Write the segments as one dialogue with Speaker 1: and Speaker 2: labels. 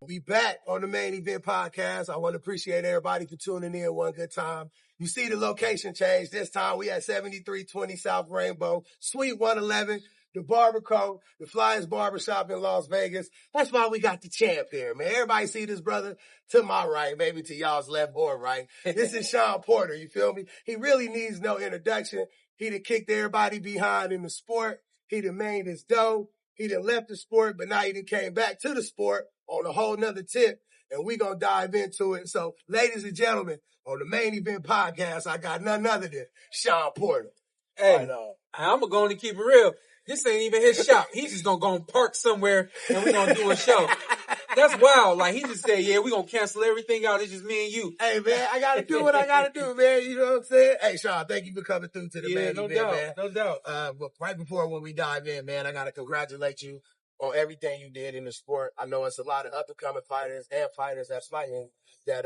Speaker 1: We back on the Main Event Podcast. I want to appreciate everybody for tuning in one good time. You see the location change. This time we at 7320 South Rainbow, Suite 111, the Barberco, the Flyers Barbershop in Las Vegas. That's why we got the champ here, man. Everybody see this brother to my right, maybe to y'all's left or right. This is Shawn Porter, you feel me? He really needs no introduction. He done kicked everybody behind in the sport. He done made his dough. He done left the sport, but now he done came back to the sport on a whole nother tip, and we gonna dive into it. So, ladies and gentlemen, on the Main Event Podcast, I got none other than Shawn Porter.
Speaker 2: Hey, I'm going to keep it real. This ain't even his shop. He's just gonna go and park somewhere, and we're gonna do a show. That's wild. Like, he just said, yeah, we're gonna cancel everything out. It's just me and you.
Speaker 1: Hey, man, I gotta do what I gotta do, man. You know what I'm saying? Hey, Shawn, thank you for coming through to the Main Event, man.
Speaker 2: No doubt.
Speaker 1: But right before when we dive in, man, I gotta congratulate you on everything you did in the sport. I know it's a lot of up-and-coming fighters and fighters that's fighting that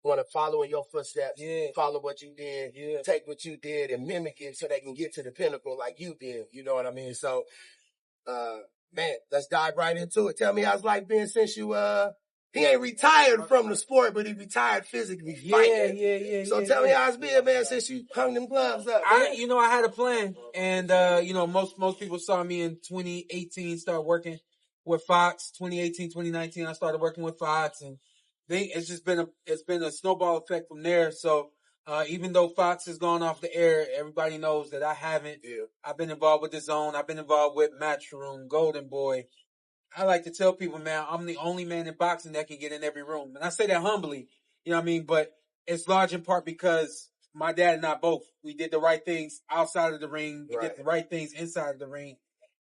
Speaker 1: want to follow in your footsteps, follow what you did, take what you did and mimic it so they can get to the pinnacle like you did. You know what I mean? So, man, let's dive right into it. Tell me how's life been since you, he ain't retired from the sport, but he retired physically fighting.
Speaker 2: Yeah.
Speaker 1: So tell me how it's been, man, since you hung them gloves up.
Speaker 2: I had a plan, and most people saw me in 2018 start working with Fox. 2018, 2019, I started working with Fox, and it's been a snowball effect from there. So even though Fox has gone off the air, everybody knows that I haven't.
Speaker 1: Yeah.
Speaker 2: I've been involved with The Zone. I've been involved with Matchroom, Golden Boy. I like to tell people, man, I'm the only man in boxing that can get in every room. And I say that humbly, you know what I mean? But it's large in part because my dad and I both, we did the right things outside of the ring. We did the right things inside of the ring.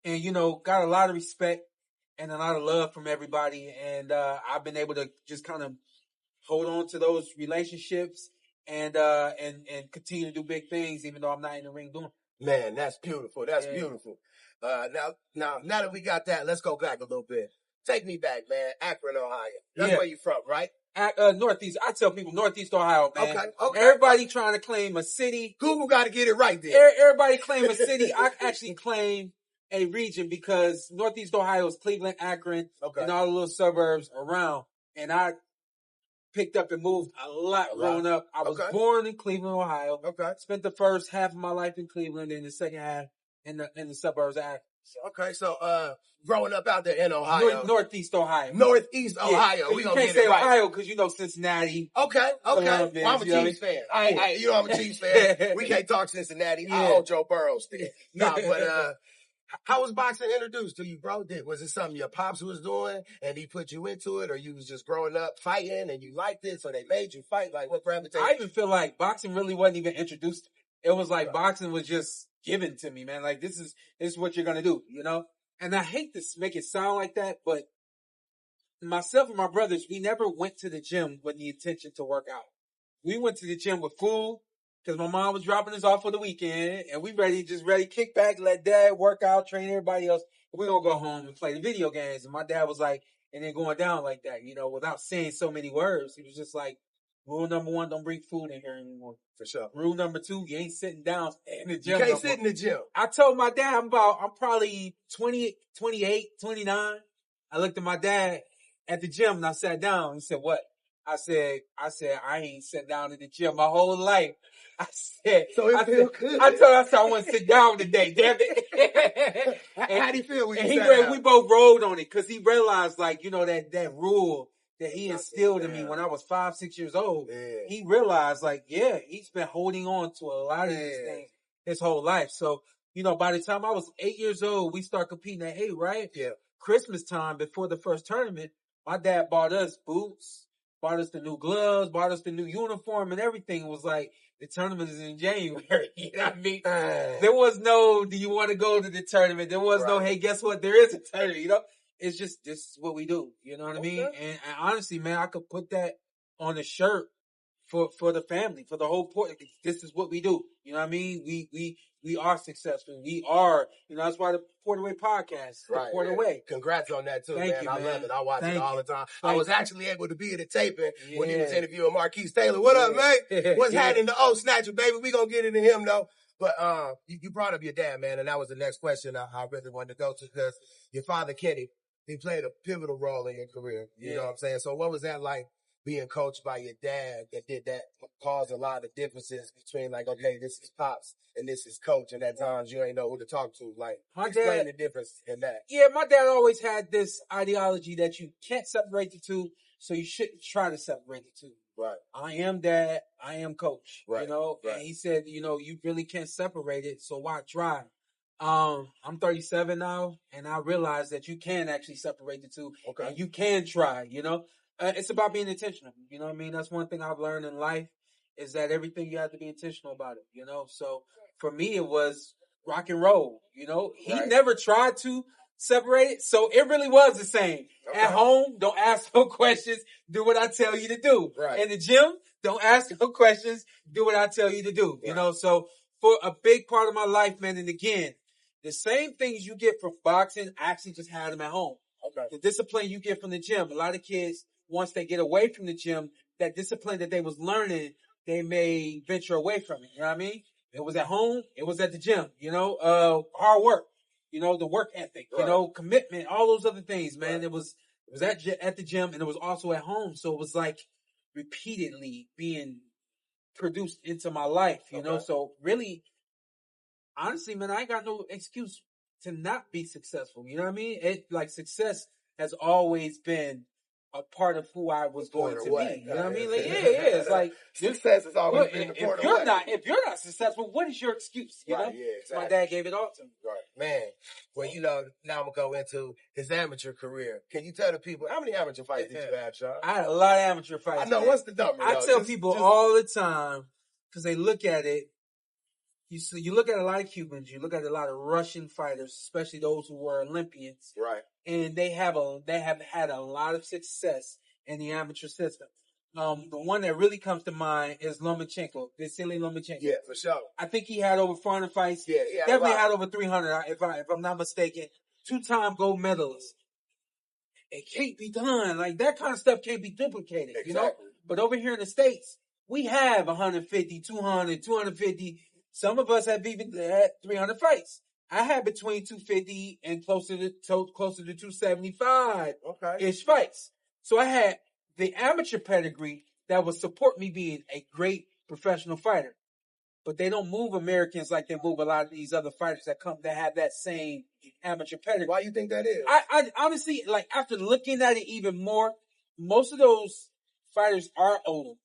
Speaker 2: And, got a lot of respect and a lot of love from everybody. And I've been able to just kind of hold on to those relationships and continue to do big things, even though I'm not in the ring doing it.
Speaker 1: Man, that's beautiful. That's beautiful. Now that we got that, let's go back a little bit. Take me back, man. Akron, Ohio. That's where you from, right?
Speaker 2: Northeast. I tell people Northeast Ohio, man.
Speaker 1: Okay.
Speaker 2: Everybody trying to claim a city.
Speaker 1: Google got to get it right there.
Speaker 2: Everybody claim a city. I actually claim a region because Northeast Ohio is Cleveland, Akron, and all the little suburbs around. And I picked up and moved a lot growing up. I was born in Cleveland, Ohio. Spent the first half of my life in Cleveland and the second half in the suburbs of Akron.
Speaker 1: Okay, so growing up out there in Ohio.
Speaker 2: Northeast Ohio.
Speaker 1: Northeast Ohio. We
Speaker 2: you can't say Ohio because Cincinnati.
Speaker 1: Okay. Well, I'm a Chiefs fan. I'm a Chiefs fan. We can't talk Cincinnati. I hold Joe Burrow still. But how was boxing introduced to you, bro? Was it something your pops was doing and he put you into it, or you was just growing up fighting and you liked it, so they made you fight? Like, what gravitation?
Speaker 2: I even feel like boxing really wasn't even introduced. It was like boxing was just given to me, man. Like, this is what you're gonna do, And I hate to make it sound like that, but myself and my brothers, we never went to the gym with the intention to work out. We went to the gym with food because my mom was dropping us off for the weekend, and we ready to kick back, let dad work out, train everybody else. We're gonna go home and play the video games. And my dad was like, and then going down like that, without saying so many words. He was just like, rule number 1, don't bring food in here anymore.
Speaker 1: For sure.
Speaker 2: Rule number 2, you ain't sitting down in the gym.
Speaker 1: You can't sit in the gym.
Speaker 2: I told my dad I'm probably 20, 28, 29. I looked at my dad at the gym and I sat down. He said, what? I said, I ain't sat down in the gym my whole life. I said,
Speaker 1: so it feel good.
Speaker 2: I told him I want to sit down today. Damn it.
Speaker 1: How do you feel when you sat down?
Speaker 2: We both rolled on it because he realized, that rule that he instilled in me when I was 5, 6 years old. He realized, he's been holding on to a lot of these things his whole life. So, by the time I was 8 years old, we start competing at 8, right?
Speaker 1: Yeah.
Speaker 2: Christmas time before the first tournament, my dad bought us boots, bought us the new gloves, bought us the new uniform and everything. It was like, the tournament is in January. You know what I mean? There was no, do you want to go to the tournament? There was no, hey, guess what? There is a tournament, It's just, this is what we do. You know what I mean? And honestly, man, I could put that on a shirt for the family, for the whole port. This is what we do. You know what I mean? We are successful. We are, that's why the Porter Way podcast, the Porter Way.
Speaker 1: Congrats on that too,
Speaker 2: Thank
Speaker 1: man.
Speaker 2: you,
Speaker 1: I
Speaker 2: man.
Speaker 1: love it. I watch it all the time. I was actually able to be at the taping when he was interviewing Marquise Taylor. What up, man? What's happening? The old snatcher, baby. We gonna get into him though. But you brought up your dad, man, and that was the next question I really wanted to go to, because your father, Kenny, he played a pivotal role in your career. You know what I'm saying? So what was that like being coached by your dad that did that, caused a lot of differences between like, okay, this is Pops and this is Coach, and at times you ain't know who to talk to. Like, explain the difference in that.
Speaker 2: Yeah, my dad always had this ideology that you can't separate the two, so you shouldn't try to separate the two.
Speaker 1: Right.
Speaker 2: I am dad, I am coach.
Speaker 1: Right.
Speaker 2: You know,
Speaker 1: Right.
Speaker 2: and he said, you know, you really can't separate it, so why try? I'm 37 now, and I realize that you can actually separate the two.
Speaker 1: Okay.
Speaker 2: And you can try, you know. It's about being intentional. You know what I mean? That's one thing I've learned in life is that everything you have to be intentional about it, you know? So for me, it was rock and roll, you know? He never tried to separate it, so it really was the same. Okay. At home, don't ask no questions. Do what I tell you to do.
Speaker 1: Right.
Speaker 2: In the gym, don't ask no questions. Do what I tell you to do. Right. You know, so for a big part of my life, man, and again, the same things you get from boxing, I actually just had them at home. Okay. The discipline you get from the gym. A lot of kids, once they get away from the gym, that discipline that they was learning, they may venture away from it. You know what I mean? It was at home. It was at the gym. You know, hard work. You know, the work ethic. Right. You know, commitment. All those other things, man. Right. It was at the gym, and it was also at home. So it was like repeatedly being produced into my life. You know, so really. Honestly, man, I ain't got no excuse to not be successful. You know what I mean? Like success has always been a part of who I was going to be. You know what I mean? Like, yeah. It's like
Speaker 1: success has always been the part of
Speaker 2: if you're not successful, what is your excuse? You know? Yeah, exactly. My dad gave it all to me.
Speaker 1: Right. Man, well, you know, now I'm gonna go into his amateur career. Can you tell the people how many amateur fights did you have, Shawn?
Speaker 2: I had a lot of amateur fights.
Speaker 1: I know. Man. What's the number?
Speaker 2: I tell people all the time because they look at it. You look at a lot of Cubans, you look at a lot of Russian fighters, especially those who were Olympians.
Speaker 1: Right.
Speaker 2: And they have had a lot of success in the amateur system. The one that really comes to mind is Lomachenko, Vasily Lomachenko.
Speaker 1: Yeah, for sure.
Speaker 2: I think he had over 400 fights.
Speaker 1: Yeah,
Speaker 2: definitely had over 300, if I'm not mistaken. 2-time gold medalist. It can't be done. Like, that kind of stuff can't be duplicated, exactly. You know? But over here in the States, we have 150, 200, 250. Some of us have even had 300 fights. I had between 250 and closer to 275 ish fights. So I had the amateur pedigree that would support me being a great professional fighter. But they don't move Americans like they move a lot of these other fighters that have that same amateur pedigree.
Speaker 1: Why you think that is?
Speaker 2: I honestly, like, after looking at it even more, most of those fighters are older.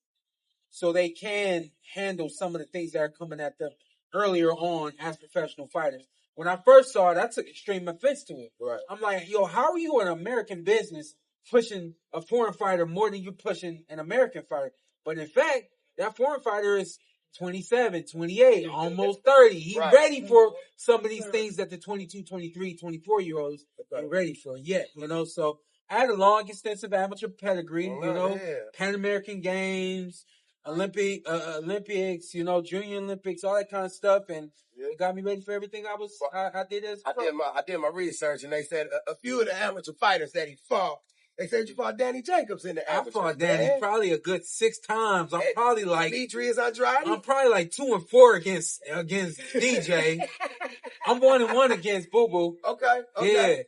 Speaker 2: So they can handle some of the things that are coming at them earlier on as professional fighters. When I first saw it, I took extreme offense to it.
Speaker 1: Right.
Speaker 2: I'm like, yo, how are you an American business pushing a foreign fighter more than you pushing an American fighter? But in fact, that foreign fighter is 27, 28, almost 30. He's ready for some of these things that the 22, 23, 24-year-olds ain't ready for yet, you know? So I had a long, extensive amateur pedigree, you know, Pan American Games, Olympics, you know, Junior Olympics, all that kind of stuff, and it got me ready for everything I did as a pro.
Speaker 1: I did my research, and they said a few of the amateur fighters that he fought. They said you fought Danny Jacobs in the amateur.
Speaker 2: I fought Danny probably a good 6 times. I'm probably like
Speaker 1: Demetrius Andrade.
Speaker 2: I'm probably like 2-4 against DJ. I'm 1-1 against Boo Boo.
Speaker 1: Okay.
Speaker 2: Yeah,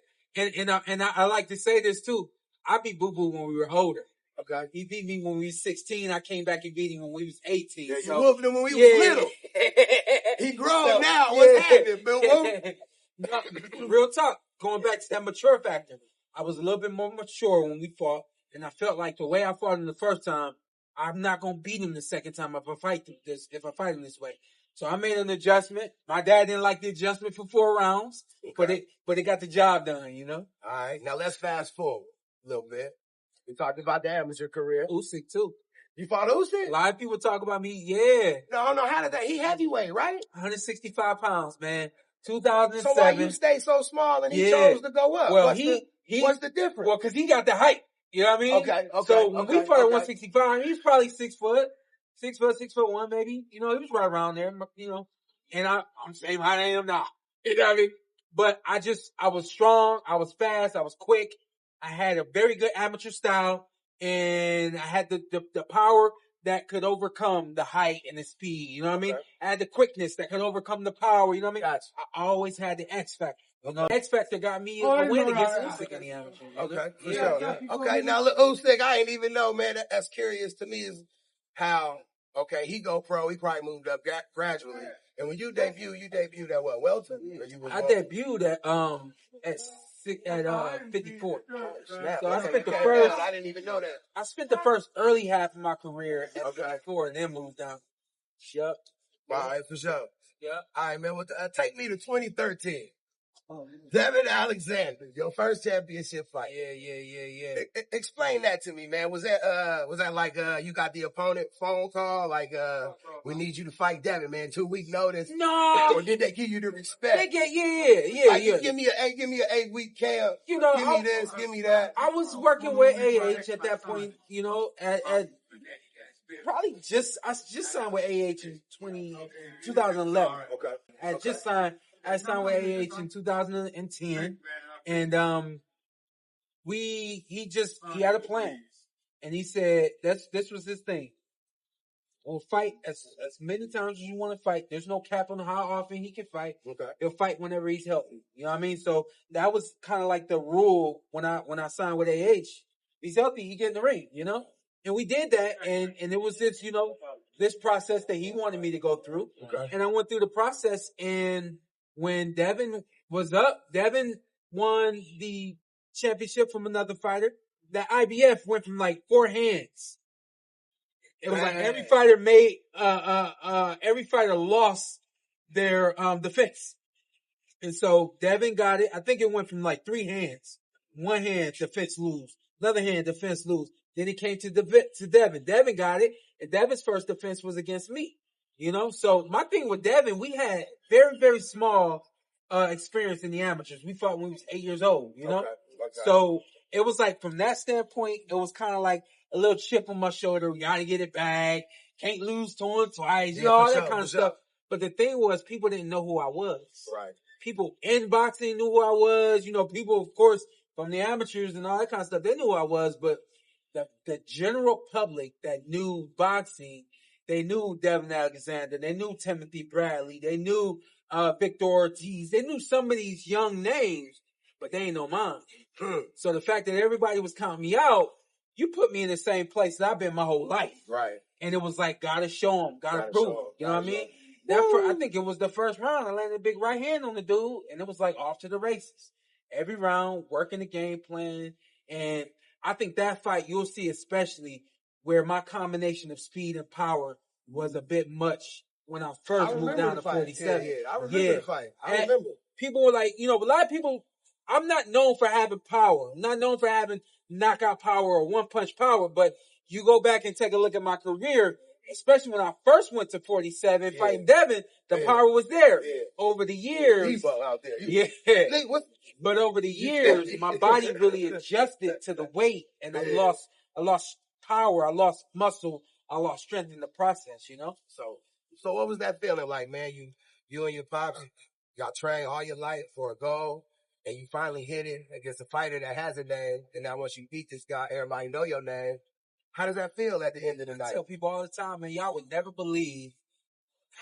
Speaker 2: and I like to say this too. I beat Boo Boo when we were older.
Speaker 1: Okay.
Speaker 2: He beat me when we was 16. I came back and beat him when we was 18.
Speaker 1: Yeah, you whooped him when we was little. He grown now. What's happening, Bill?
Speaker 2: Real talk. Going back to that mature factor. I was a little bit more mature when we fought, and I felt like the way I fought him the first time, I'm not gonna beat him the second time if I fight him this way. So I made an adjustment. My dad didn't like the adjustment for 4 rounds, but it got the job done, you know?
Speaker 1: All right. Now let's fast forward a little bit. We talked about the amateur career.
Speaker 2: Usyk too.
Speaker 1: You fought Usyk?
Speaker 2: A lot of people talk about me. Yeah.
Speaker 1: No. How did that? He heavyweight, right?
Speaker 2: 165 pounds, man. 2007.
Speaker 1: So why you stay so small and he chose to go up?
Speaker 2: Well,
Speaker 1: what's the difference?
Speaker 2: Well, because he got the height. You know what I mean?
Speaker 1: Okay.
Speaker 2: So when we fought at 165, he was probably 6 foot. 6'1", maybe. You know, he was right around there, you know. And I'm same height I am now. You know what I mean? But I was strong, I was fast, I was quick. I had a very good amateur style, and I had the power that could overcome the height and the speed. You know what I mean? I had the quickness that could overcome the power. You know what I mean?
Speaker 1: Gotcha.
Speaker 2: I always had the X factor. You know, X Factor got me a win against Usyk in the amateur.
Speaker 1: Okay, for
Speaker 2: yeah,
Speaker 1: sure. Okay, now look, Usyk, I ain't even know, man. That's curious to me is how, okay, he go pro, he probably moved up gradually. And when you debuted at what, Welton?
Speaker 2: I debuted at 54.
Speaker 1: Snap.
Speaker 2: So I
Speaker 1: Okay,
Speaker 2: spent the
Speaker 1: you came
Speaker 2: first.
Speaker 1: down. I didn't even know that.
Speaker 2: I spent the first early half of my career at
Speaker 1: Okay.
Speaker 2: 54 and then moved down. Yep.
Speaker 1: All right, for sure.
Speaker 2: Yep.
Speaker 1: All right, man. Take me to 2013. Devin Alexander, your first championship fight.
Speaker 2: Yeah.
Speaker 1: Explain that to me, man. Was that like you got the opponent phone call like we need you to fight Devin, man, 2-week notice?
Speaker 2: No.
Speaker 1: Or did they give you the respect?
Speaker 2: They get yeah.
Speaker 1: Give me an 8-week camp.
Speaker 2: You know,
Speaker 1: give me this, give me that.
Speaker 2: I was working with AH at that point. You know, at probably I just signed with AH in 2011.
Speaker 1: Okay.
Speaker 2: I signed with AH in 2010, and he had a plan, and he said this was his thing. We'll fight as many times as you want to fight. There's no cap on how often he can fight.
Speaker 1: Okay.
Speaker 2: He'll fight whenever he's healthy. You know what I mean? So that was kind of like the rule when I signed with AH. If he's healthy, he get in the ring. You know. And we did that, and it was this, this process that he wanted me to go through.
Speaker 1: Okay.
Speaker 2: And I went through the process, and when Devin was up, Devin won the championship from another fighter. The IBF went from like 4 hands. It was like every fighter lost their defense. And so Devin got it. I think it went from like 3 hands. 1 hand, defense lose. Another hand, defense lose. Then it came to Devin. Devin got it, and Devin's first defense was against me. So my thing with Devin, we had very, very small experience in the amateurs. We fought when we was 8 years old, Okay. So it was like, from that standpoint, it was kind of like a little chip on my shoulder. We got to get it back. Can't lose to him twice, all that kind of stuff. But the thing was, people didn't know who I was.
Speaker 1: Right.
Speaker 2: People in boxing knew who I was. People, of course, from the amateurs and all that kind of stuff, they knew who I was, but the general public that knew boxing, they knew Devin Alexander, they knew Timothy Bradley, they knew Victor Ortiz, they knew some of these young names, but they ain't know mine. So the fact that everybody was counting me out, you put me in the same place that I've been my whole life.
Speaker 1: Right.
Speaker 2: And it was like, gotta show him, gotta prove him. You know what I mean? I think it was the first round. I landed a big right hand on the dude, and it was like off to the races. Every round, working the game plan, and I think that fight, you'll see especially where my combination of speed and power was a bit much when I first moved down to 47.
Speaker 1: Yeah, I remember the fight. I remember.
Speaker 2: People were like, a lot of people, I'm not known for having power. I'm not known for having knockout power or one-punch power, but you go back and take a look at my career, especially when I first went to 47 fighting Devin, the power was there. Yeah. Over the years.
Speaker 1: Debo out there.
Speaker 2: But over the years, my body really adjusted to the weight, and I lost power, I lost muscle, I lost strength in the process,
Speaker 1: So what was that feeling like, man? You and your pops got trained all your life for a goal, and you finally hit it against a fighter that has a name, and now once you beat this guy, everybody know your name. How does that feel at the end of the night?
Speaker 2: I tell people all the time, man, y'all would never believe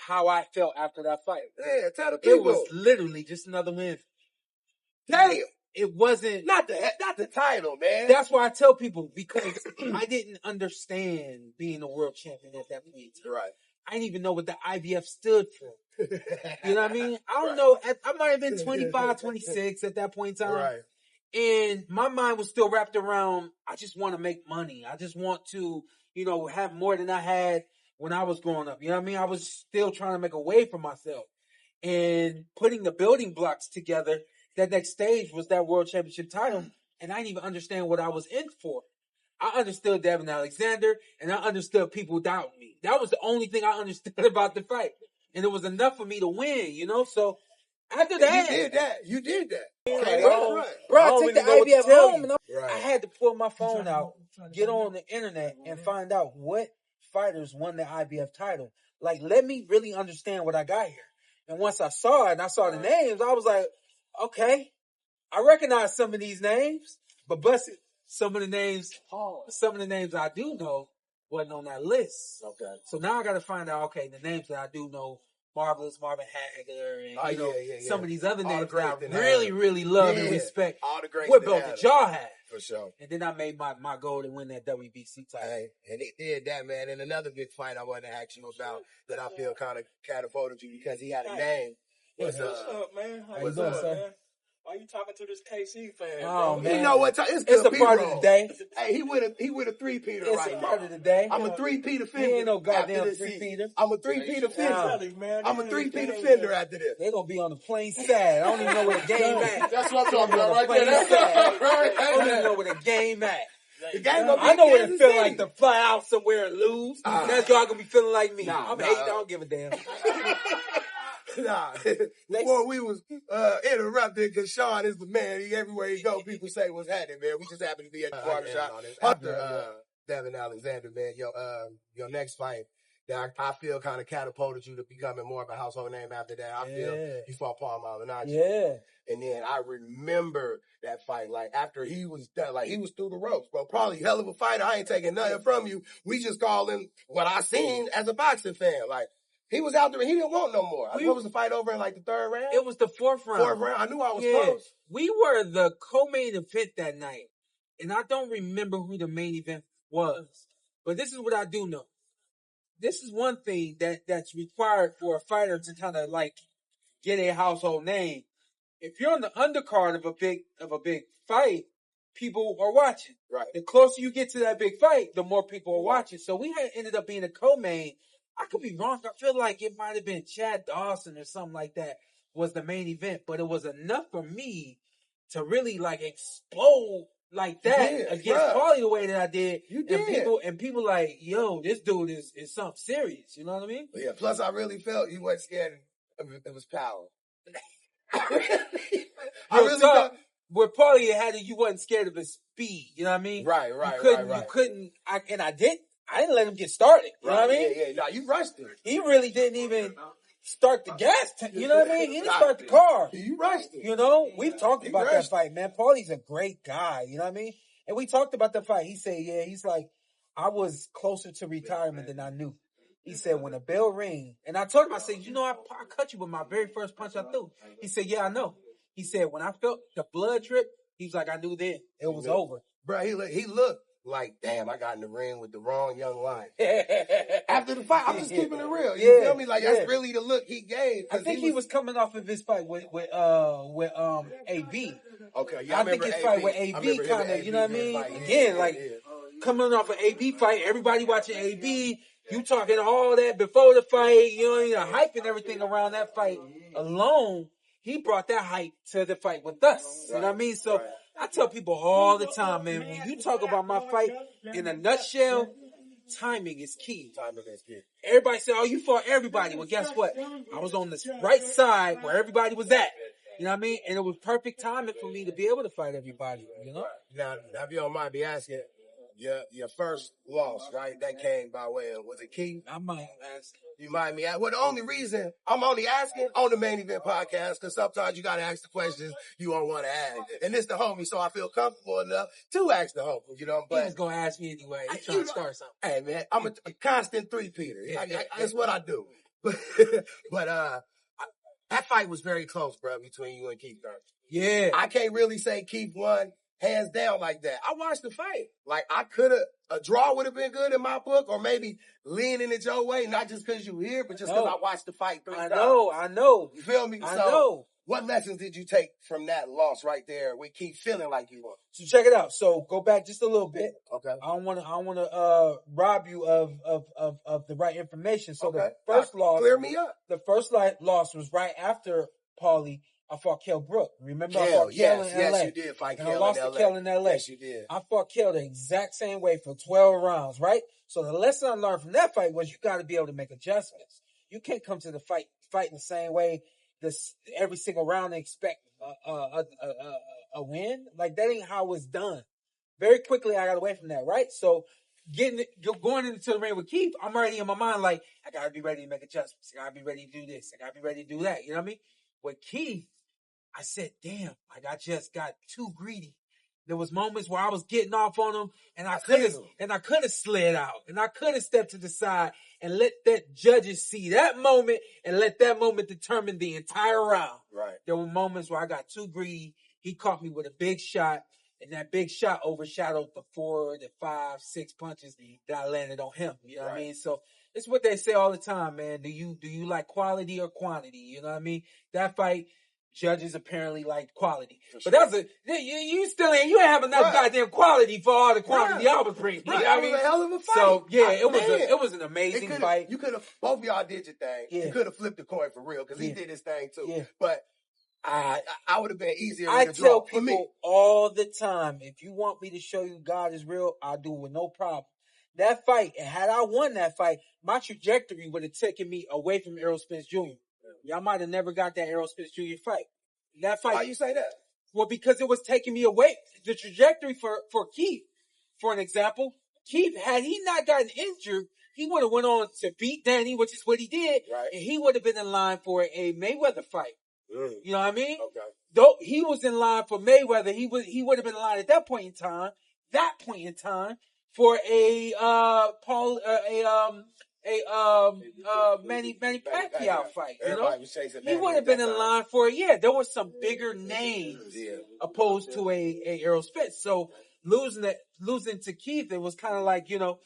Speaker 2: how I felt after that fight.
Speaker 1: Yeah, tell the people.
Speaker 2: It was literally just another win.
Speaker 1: Damn.
Speaker 2: It wasn't
Speaker 1: not the title, man.
Speaker 2: That's why I tell people, because I didn't understand being a world champion at that point.
Speaker 1: Right.
Speaker 2: I didn't even know what the IBF stood for. You know what I mean? I don't know. I might have been 25, 26 at that point in time.
Speaker 1: Right.
Speaker 2: And my mind was still wrapped around, I just want to make money. I just want to, have more than I had when I was growing up. You know what I mean? I was still trying to make a way for myself. And putting the building blocks together, that next stage was that world championship title. And I didn't even understand what I was in for. I understood Devin Alexander, and I understood people doubting me. That was the only thing I understood about the fight. And it was enough for me to win, So after that.
Speaker 1: You did that.
Speaker 2: Okay, bro, I took the IBF home, and I had to pull my phone out, get on the internet, and find out what fighters won the IBF title. Like, let me really understand what I got here. And once I saw it and I saw the names, I was like, okay, I recognize some of these names, but some of the names I do know wasn't on that list.
Speaker 1: Okay.
Speaker 2: So now I got to find out, okay, the names that I do know Marvelous Marvin Hagler and some of these other
Speaker 1: All the
Speaker 2: names
Speaker 1: greats
Speaker 2: that I
Speaker 1: didn't
Speaker 2: really,
Speaker 1: have it.
Speaker 2: really love and respect.
Speaker 1: All the greats
Speaker 2: What
Speaker 1: didn't
Speaker 2: belt
Speaker 1: have
Speaker 2: did
Speaker 1: it.
Speaker 2: y'all have?
Speaker 1: For sure.
Speaker 2: And then I made my goal to win that WBC title.
Speaker 1: Hey, and it did that, man. And another big fight I wanted to ask you about that I feel kind of catapulted you because he had a name.
Speaker 3: What's up, man? How you doing, man? Why you talking to this KC fan?
Speaker 2: Oh,
Speaker 3: bro?
Speaker 2: man.
Speaker 1: You know what? It's
Speaker 2: a part of the day.
Speaker 1: Hey, he with a three-peater
Speaker 2: It's
Speaker 1: right
Speaker 2: a
Speaker 1: now.
Speaker 2: part of the day.
Speaker 1: I'm a three-peat offender.
Speaker 2: He ain't no goddamn
Speaker 1: after this
Speaker 2: three-peater.
Speaker 1: season. I'm a three-peat offender.
Speaker 3: Man,
Speaker 1: I'm a three-peat offender after this.
Speaker 2: They're going to be on the plain side. I don't even know where the game at.
Speaker 3: That's what I'm talking about right
Speaker 2: Plain
Speaker 3: there.
Speaker 2: side. I don't even know where the game at.
Speaker 1: The game gonna be
Speaker 2: I know what it
Speaker 1: Kansas
Speaker 2: feel
Speaker 1: City.
Speaker 2: like to fly out somewhere and lose. That's y'all gonna be feeling like me. I'm hating. I don't give a damn.
Speaker 1: Nah, before we was interrupted because Shawn is the man. He everywhere he go, people say what's happening, man. We just happen to be at the barbershop. After Devin Alexander, man, your next fight, that I feel kind of catapulted you to becoming more of a household name after that. I feel you fought Paul Malignaggi.
Speaker 2: Yeah.
Speaker 1: And then I remember that fight, like after he was done, like he was through the ropes, bro. Probably hell of a fighter. I ain't taking nothing from you. We just call him what I seen as a boxing fan. Like he was out there and he didn't want no more. What was the fight over in like the third round?
Speaker 2: It was the fourth round.
Speaker 1: Fourth round. I knew I was close.
Speaker 2: We were the co-main event that night. And I don't remember who the main event was. But this is what I do know. This is one thing that's required for a fighter to kind of like get a household name. If you're on the undercard of a big fight, people are watching.
Speaker 1: Right.
Speaker 2: The closer you get to that big fight, the more people are watching. So we had ended up being a co-main. I could be wrong. I feel like it might have been Chad Dawson or something like that was the main event, but it was enough for me to really like explode like that against Paulie the way that I did.
Speaker 1: You did.
Speaker 2: And people like, yo, this dude is something serious. You know what I mean?
Speaker 1: Yeah. Plus, I really felt you wasn't scared of his power.
Speaker 2: I really thought with Paulie, you wasn't scared of his speed. You know what I mean?
Speaker 1: Right.
Speaker 2: You couldn't. I didn't let him get started. You know what I mean?
Speaker 1: Yeah. No, you rushed him.
Speaker 2: He really didn't even start the gas tank. You know what I mean? He didn't start the car.
Speaker 1: You rushed him.
Speaker 2: You know, we've talked about that fight, man. Paulie's a great guy. You know what I mean? And we talked about the fight. He said, yeah, he's like, I was closer to retirement than I knew. He said, when a bell rang, and I told him, I said, you know, I cut you with my very first punch I threw. He said, yeah, I know. He said, when I felt the blood drip, he's like, I knew then it was over.
Speaker 1: Bro, he looked like, damn, I got in the ring with the wrong young lion. After the fight, I'm just keeping it real. You feel me? Like, that's really the look he gave.
Speaker 2: I think he was coming off of his fight with AB.
Speaker 1: Okay, yeah,
Speaker 2: I think his fight with AB kind of, you know what I mean? Again, like, coming off an AB fight, everybody watching AB, you talking all that before the fight, you know, hype and everything around that fight alone. He brought that hype to the fight with us. You know what I mean? So I tell people all the time, man, when you talk about my fight in a nutshell, timing is key.
Speaker 1: Timing is key.
Speaker 2: Everybody say, oh, you fought everybody. Well, guess what? I was on the right side where everybody was at. You know what I mean? And it was perfect timing for me to be able to fight everybody, you know?
Speaker 1: Now, if you don't mind me asking, your first loss, right? That came by way of, was it Keith?
Speaker 2: I might ask.
Speaker 1: You mind me? Well, the only reason I'm only asking on the Main Event podcast, because sometimes you got to ask the questions you don't want to ask. And it's the homie, so I feel comfortable enough to ask the homie, you know? But
Speaker 2: he was going to ask me anyway. He's trying to start something.
Speaker 1: Hey, man, I'm a constant three-peater. That's what I do. But that fight was very close, bro, between you and Keith Thurman.
Speaker 2: Yeah.
Speaker 1: I can't really say Keith won hands down like that. I watched the fight. Like, I could have, a draw would have been good in my book, or maybe leaning it your way, not just because you here, but just because I watched the fight 3 times.
Speaker 2: I know.
Speaker 1: You feel me?
Speaker 2: I know.
Speaker 1: What lessons did you take from that loss right there with Keith feeling like you won?
Speaker 2: So check it out. So go back just a little bit.
Speaker 1: Okay.
Speaker 2: I don't want to rob you of the right information. So the first loss,
Speaker 1: clear me up.
Speaker 2: The first loss was right after Paulie. I fought Kell Brook. Remember, I fought Kell in LA.
Speaker 1: Yes, you did fight Kell in LA.
Speaker 2: And I lost to Kell in LA.
Speaker 1: Yes, you did.
Speaker 2: I fought Kell the exact same way for 12 rounds, right? So the lesson I learned from that fight was you got to be able to make adjustments. You can't come to the fight the same way every single round and expect a win. Like, that ain't how it's done. Very quickly, I got away from that, right? So going into the ring with Keith, I'm already in my mind like, I got to be ready to make adjustments. I got to be ready to do this. I got to be ready to do that. You know what I mean? With Keith, I said, damn, like I just got too greedy. There was moments where I was getting off on him, and I could have slid out, and I could have stepped to the side and let that judges see that moment and let that moment determine the entire round.
Speaker 1: Right.
Speaker 2: There were moments where I got too greedy. He caught me with a big shot, and that big shot overshadowed the 4, the 5, 6 punches that I landed on him. You know what I mean? So it's what they say all the time, man. Do you like quality or quantity? You know what I mean? That fight, judges apparently like quality. But that's you still ain't have enough goddamn quality for all the quantity I was bringing. You know what I mean?
Speaker 1: It was a hell of a fight.
Speaker 2: So yeah, it was an amazing fight.
Speaker 1: You could have, both of y'all did your thing.
Speaker 2: Yeah.
Speaker 1: You could have flipped the coin for real, because he did his thing too.
Speaker 2: Yeah.
Speaker 1: But I would have been easier.
Speaker 2: I tell people all the time, if you want me to show you God is real, I'll do it with no problem. That fight, and had I won that fight, my trajectory would have taken me away from Errol Spence Jr. Y'all might have never got that Errol Spence Jr. fight. That fight.
Speaker 1: Why you say that?
Speaker 2: Well, because it was taking me away. The trajectory for Keith, for an example, Keith, had he not gotten injured, he would have went on to beat Danny, which is what he did, and he would have been in line for a Mayweather fight. You know what I mean?
Speaker 1: Okay.
Speaker 2: Though he was in line for Mayweather, he would have been in line at that point in time for a Manny Pacquiao fight. You know, he would have been in line for there were some bigger names opposed to a Errol Spence. So losing to Keith, it was kind of like, you don't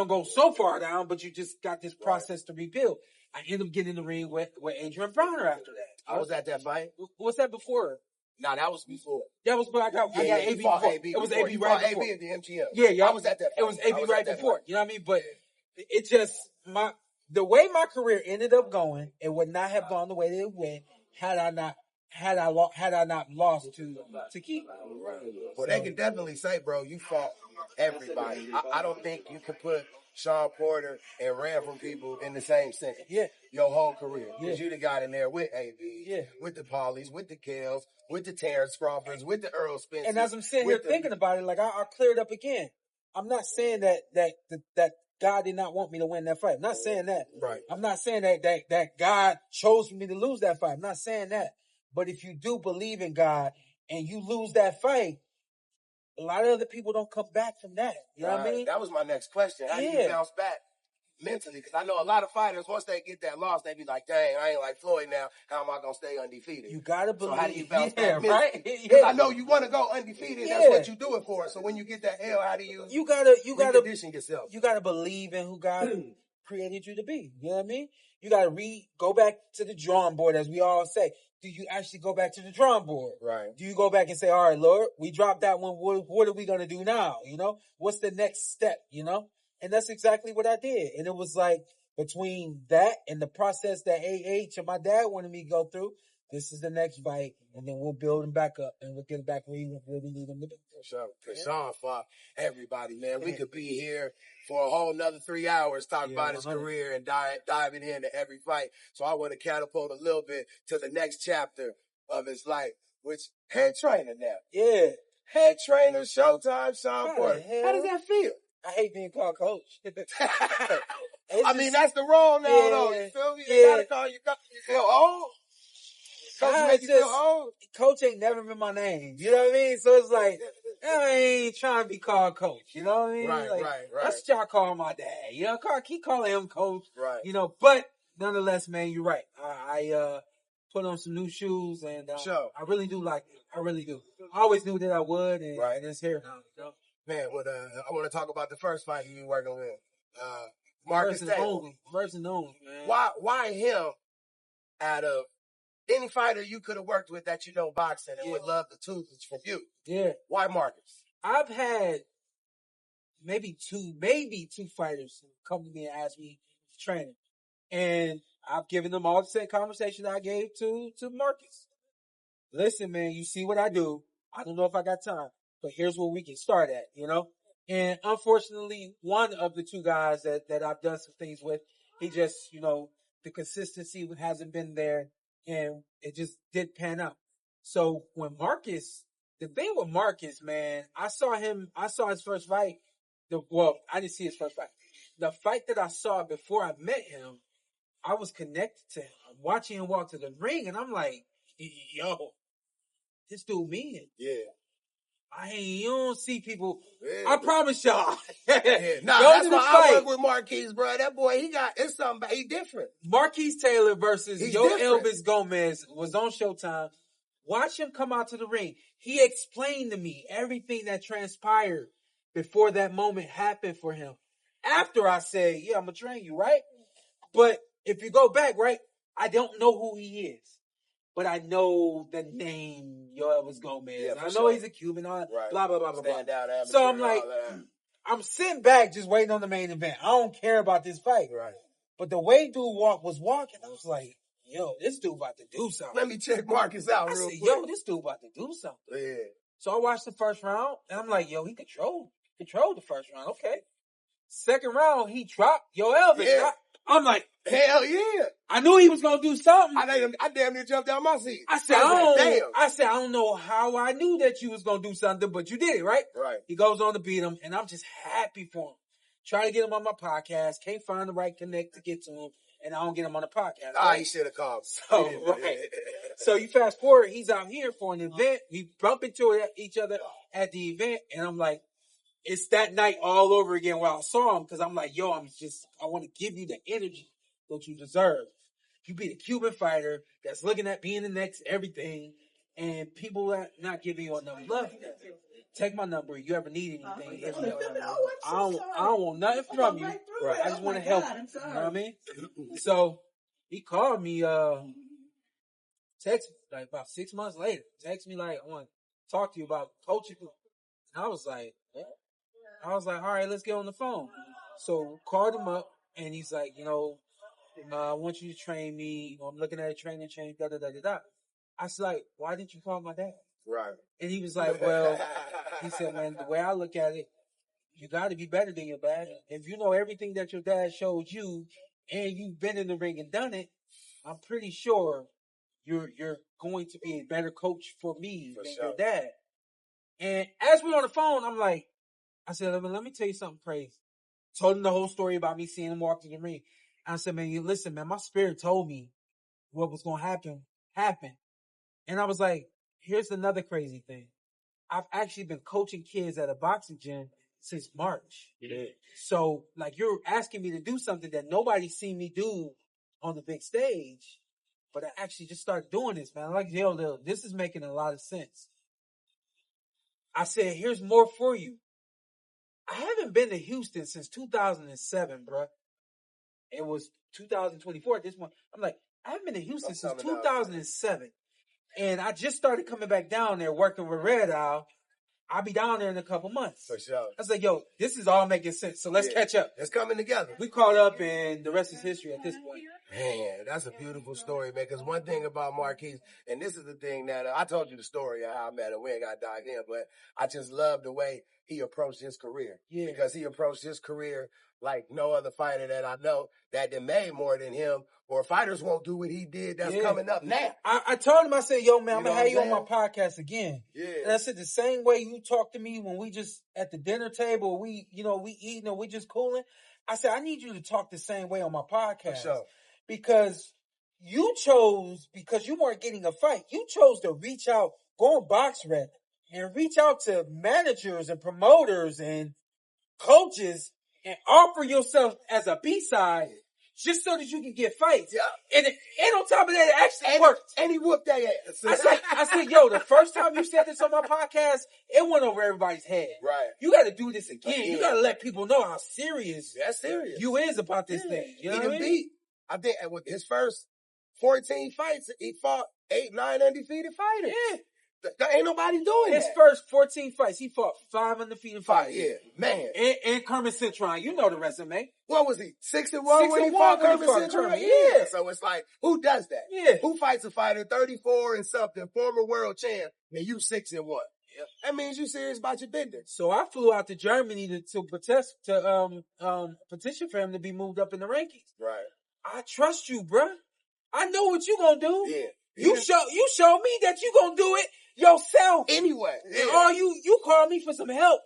Speaker 2: go so far down, but you just got this process to rebuild. I ended up getting in the ring with Adrian Browner after that.
Speaker 1: I was at that fight.
Speaker 2: Was that before?
Speaker 1: No, that was before.
Speaker 2: That was when I got AB before. It was AB right before.
Speaker 1: AB at the MGM.
Speaker 2: Yeah.
Speaker 1: I was at that fight.
Speaker 2: It was AB right before. You know what I mean? But it just, the way my career ended up going, it would not have gone the way that it went had I not lost to Keith.
Speaker 1: Well, they can definitely say, bro, you fought everybody. I don't think you can put Shawn Porter and ran from people in the same sentence.
Speaker 2: Yeah.
Speaker 1: Your whole career. Because you done got in there with AB, with the Paulies, with the Kells, with the Terrence Crawfords, with the Earl Spencer.
Speaker 2: And as I'm sitting here thinking about it, like I'll clear it up again. I'm not saying that God did not want me to win that fight. I'm not saying that.
Speaker 1: Right.
Speaker 2: I'm not saying that God chose me to lose that fight. I'm not saying that. But if you do believe in God and you lose that fight, a lot of other people don't come back from that. You know what I mean?
Speaker 1: That was my next question. How do you bounce back mentally? Because I know a lot of fighters, once they get that loss, they be like, dang, I ain't like Floyd now. How am I going to stay undefeated?
Speaker 2: You got to believe.
Speaker 1: So how do you bounce back mentally?
Speaker 2: Right?
Speaker 1: Because I know you want to go undefeated. That's what you do it for. So when you get that L, how do you recondition yourself?
Speaker 2: You got to believe in who God created you to be. You know what I mean? You got to go back to the drawing board, as we all say. Do you actually go back to the drawing board?
Speaker 1: Right.
Speaker 2: Do you go back and say, all right, Lord, we dropped that one. What are we going to do now? You know, what's the next step? You know, and that's exactly what I did. And it was like between that and the process that AH and my dad wanted me to go through, this is the next fight. And then we'll build him back up and we'll get him back where we need him to be.
Speaker 1: For sure. Shawn fought everybody, man. We could be here for a whole another 3 hours talking about his career and diving into every fight. So I want to catapult a little bit to the next chapter of his life, which head trainer now.
Speaker 2: Yeah.
Speaker 1: Head trainer, Showtime, Shawn Porter. How does that feel?
Speaker 2: I hate being called coach.
Speaker 1: I mean, that's the role now, though. You feel me? They gotta call you coach. You feel old? Coach make you feel old?
Speaker 2: Coach ain't never been my name. You know what I mean? So it's like, I ain't trying to be called coach. You know what I mean?
Speaker 1: Right.
Speaker 2: That's what y'all call my dad. You know, keep calling him coach.
Speaker 1: Right.
Speaker 2: You know, but nonetheless, man, you're right. I put on some new shoes and I really do like it. I really do. I always knew that I would, and it's here now. You know?
Speaker 1: Man, I want to talk about the first fight you were working with. Marcus Taylor.
Speaker 2: First and only, man.
Speaker 1: Why him out of any fighter you could have worked with that you know boxing and would love the tools from you?
Speaker 2: Yeah.
Speaker 1: Why Marcus?
Speaker 2: I've had maybe two fighters come to me and ask me for training. And I've given them all the same conversation I gave to Marcus. Listen, man, you see what I do. I don't know if I got time, but here's where we can start at, you know? And unfortunately, one of the two guys that I've done some things with, he just, you know, the consistency hasn't been there and it just didn't pan out. So when the thing with Marcus, man, I saw his first fight. I didn't see his first fight. The fight that I saw before I met him, I was connected to him. I'm watching him walk to the ring and I'm like, yo, this dude mean it.
Speaker 1: Yeah.
Speaker 2: You don't see people.
Speaker 1: Yeah.
Speaker 2: I promise y'all.
Speaker 1: Yeah. Nah,
Speaker 2: Go
Speaker 1: that's
Speaker 2: to the
Speaker 1: why
Speaker 2: fight.
Speaker 1: I work with Marquise, bro. That boy, it's something. He different.
Speaker 2: Marquise Taylor versus
Speaker 1: He's
Speaker 2: Yo
Speaker 1: different.
Speaker 2: Elvis Gomez was on Showtime. Watch him come out to the ring. He explained to me everything that transpired before that moment happened for him. After I said, yeah, I'm going to train you, right? But if you go back, right, I don't know who he is. But I know the name Yo Elvis Gomez.
Speaker 1: Yeah,
Speaker 2: I know
Speaker 1: sure.
Speaker 2: he's a Cuban, all that,
Speaker 1: Right.
Speaker 2: blah, blah, blah, blah, blah.
Speaker 1: Stand out amateur,
Speaker 2: So I'm like, I'm sitting back just waiting on the main event. I don't care about this fight.
Speaker 1: Right.
Speaker 2: But the way dude was walking, I was like, yo, this dude about to do something.
Speaker 1: Let me check Marcus out
Speaker 2: I
Speaker 1: real
Speaker 2: said,
Speaker 1: quick.
Speaker 2: yo, this dude about to do something.
Speaker 1: Yeah.
Speaker 2: So I watched the first round, and I'm like, yo, he controlled the first round. Okay. Second round, he dropped Yo Elvis.
Speaker 1: Yeah.
Speaker 2: I'm like,
Speaker 1: hell yeah.
Speaker 2: I knew he was gonna do something.
Speaker 1: I damn near jumped out my seat.
Speaker 2: I said, I don't know how I knew that you was gonna do something, but you did it, right?
Speaker 1: Right.
Speaker 2: He goes on to beat him, and I'm just happy for him. Try to get him on my podcast, can't find the right connect to get to him, and I don't get him on the podcast.
Speaker 1: Right? He should have called.
Speaker 2: So, right. So you fast forward, he's out here for an event. We bump into each other at the event, and I'm like, it's that night all over again where I saw him, because I'm like, yo, I want to give you the energy that you deserve. You be the Cuban fighter that's looking at being the next everything, and people are not giving you enough love. Take my number. You ever need anything? Hit me up. I don't want nothing from you. Right. I just want to help you. You know what I mean? So he called me, text like about 6 months later. Text me like, I want to talk to you about coaching. And I was like, what? I was like, all right, let's get on the phone. So called him up, and he's like, I want you to train me. I'm looking at a training change, da da da da da. I was like, why didn't you call my dad?
Speaker 1: Right.
Speaker 2: And he was like, well, he said, man, the way I look at it, you got to be better than your dad. If you know everything that your dad showed you, and you've been in the ring and done it, I'm pretty sure you're going to be a better coach for me than your dad. And as we're on the phone, I'm like, I said, let me tell you something crazy. Told him the whole story about me seeing him walk to the ring. I said, man, listen, man, my spirit told me what was going to happen. And I was like, here's another crazy thing. I've actually been coaching kids at a boxing gym since March. Yeah. So, like, you're asking me to do something that nobody's seen me do on the big stage. But I actually just started doing this, man. I'm like, yo, this is making a lot of sense. I said, here's more for you. I haven't been to Houston since 2007, bro. It was 2024 at this point. I'm like, I haven't been to Houston since 2007. And I just started coming back down there working with Red Owl. I'll be down there in a couple months.
Speaker 1: For sure.
Speaker 2: I was like, yo, this is all making sense. So let's catch up.
Speaker 1: It's coming together.
Speaker 2: We caught up, and the rest is history at this point.
Speaker 1: Man, that's a beautiful story, man. Because one thing about Marquise, and this is the thing that I told you the story of how I met him. We ain't got to dive in, but I just love the way he approached his career. Yeah. Because he approached his career like no other fighter that I know that made more than him, or fighters won't do what he did that's coming up now.
Speaker 2: I told him, I said, yo, man, I'm going to have you on my podcast again. Yeah. And I said, the same way you talk to me when we just at the dinner table, we eating or we just cooling. I said, I need you to talk the same way on my podcast. For sure. Because you chose, because you weren't getting a fight, you chose to reach out, go on BoxRec, and reach out to managers and promoters and coaches and offer yourself as a B-side just so that you can get fights. Yeah. And on top of that, it actually worked. And he whooped that ass. I said, yo, the first time you said this on my podcast, it went over everybody's head. Right. You got to do this again. You got to let people know how serious you is about this thing. You know what I mean?
Speaker 1: I think with his first 14 fights, he fought 8, 9 undefeated fighters. Yeah. There ain't nobody doing
Speaker 2: his
Speaker 1: that.
Speaker 2: First 14 fights, he fought 5 undefeated fighters.
Speaker 1: Yeah, man.
Speaker 2: And Kermit Cintron, you know the resume.
Speaker 1: What was he? 6-1 when he fought Kermit Cintron? Yeah. So it's like, who does that? Yeah. Who fights a fighter 34 and something, former world champ, and you 6-1? Yep. That means you serious about your business.
Speaker 2: So I flew out to Germany to protest, petition for him to be moved up in the rankings. Right. I trust you, bruh. I know what you gonna do. Yeah. You show me that you gonna do it yourself.
Speaker 1: Anyway. Yeah.
Speaker 2: And all you call me for some help.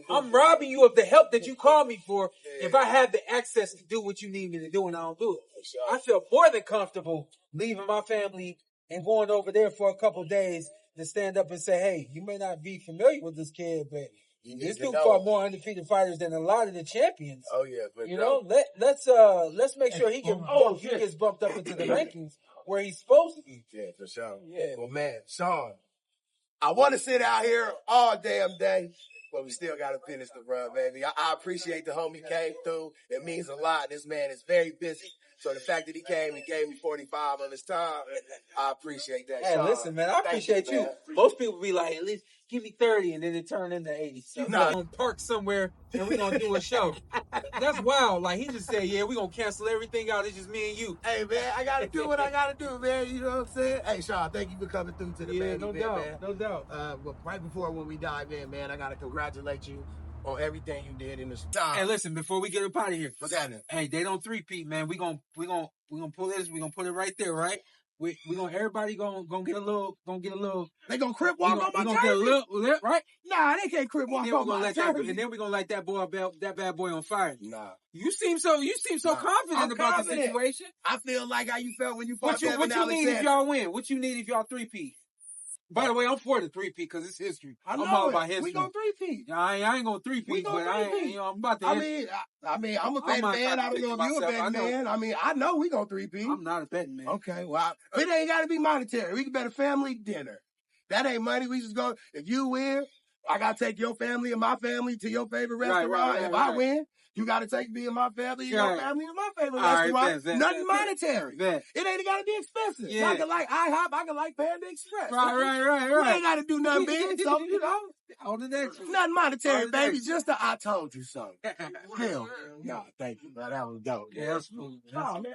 Speaker 2: I'm robbing you of the help that you call me for if I have the access to do what you need me to do and I don't do it. Sure. I feel more than comfortable leaving my family and going over there for a couple of days to stand up and say, hey, you may not be familiar with this kid, but this dude
Speaker 1: know.
Speaker 2: fought more undefeated fighters than a lot of the champions.
Speaker 1: Oh yeah, but
Speaker 2: you know, let's make sure he gets bumped up into the rankings where he's supposed to be.
Speaker 1: Yeah, for sure.
Speaker 2: Yeah.
Speaker 1: Well, man, Shawn, I want to sit out here all damn day, but we still got to finish the run, baby. I appreciate the homie came through. It means a lot. This man is very busy. So the fact that he came and gave me 45 of his time, I appreciate that.
Speaker 2: Hey,
Speaker 1: Shawn,
Speaker 2: listen, man, I appreciate you. Most people be like, at least give me 30, and then it turn into 80. So
Speaker 1: Nah.
Speaker 2: we're going to park somewhere, and we're going to do a show. That's wild. Like, he just said, yeah, we're going to cancel everything out. It's just me and you.
Speaker 1: Hey, man, I got to do what I got to do, man. You know what I'm saying? Hey, Shawn, thank you for coming through to the man.
Speaker 2: No doubt.
Speaker 1: But right before when we dive in, man, I got to congratulate you on everything you did in this time.
Speaker 2: Hey, listen, before we get up out of here.
Speaker 1: What's happening?
Speaker 2: Hey, they don't three-peat, man. We're gonna pull this, we're gonna put it right there, right? Everybody gonna get a little.
Speaker 1: They gonna crip walk on my
Speaker 2: jersey? Get a little, right?
Speaker 1: Nah, they can't crip walk on my jersey.
Speaker 2: And then we're gonna light that bad boy on fire.
Speaker 1: Nah.
Speaker 2: You seem so confident about the situation.
Speaker 1: I feel like how you felt when you fought
Speaker 2: What you need if y'all win? What you need if y'all three-peat? By the way, I'm for the three-peat because it's history. I'm all about history.
Speaker 1: We gonna three-peat.
Speaker 2: I ain't gonna three-peat, but I'm about to.
Speaker 1: I mean, I'm a betting man. I don't know if you're a betting man. I mean, I know we gonna three-peat.
Speaker 2: I'm not a betting man.
Speaker 1: Okay, well, it ain't gotta be monetary. We can bet a family dinner. That ain't money. We just go. If you win, I gotta take your family and my family to your favorite restaurant. If I win, you gotta take me and my family and your family to my favorite restaurant. Nothing monetary. It ain't gotta be expensive. Yeah. I can like IHOP, I can like Panda Express.
Speaker 2: Right.
Speaker 1: We ain't gotta do nothing big, so you know. Nothing monetary, baby. Just I told you so. Hell, no, thank you. That was dope.
Speaker 2: Yeah, that's cool.
Speaker 1: Oh, man,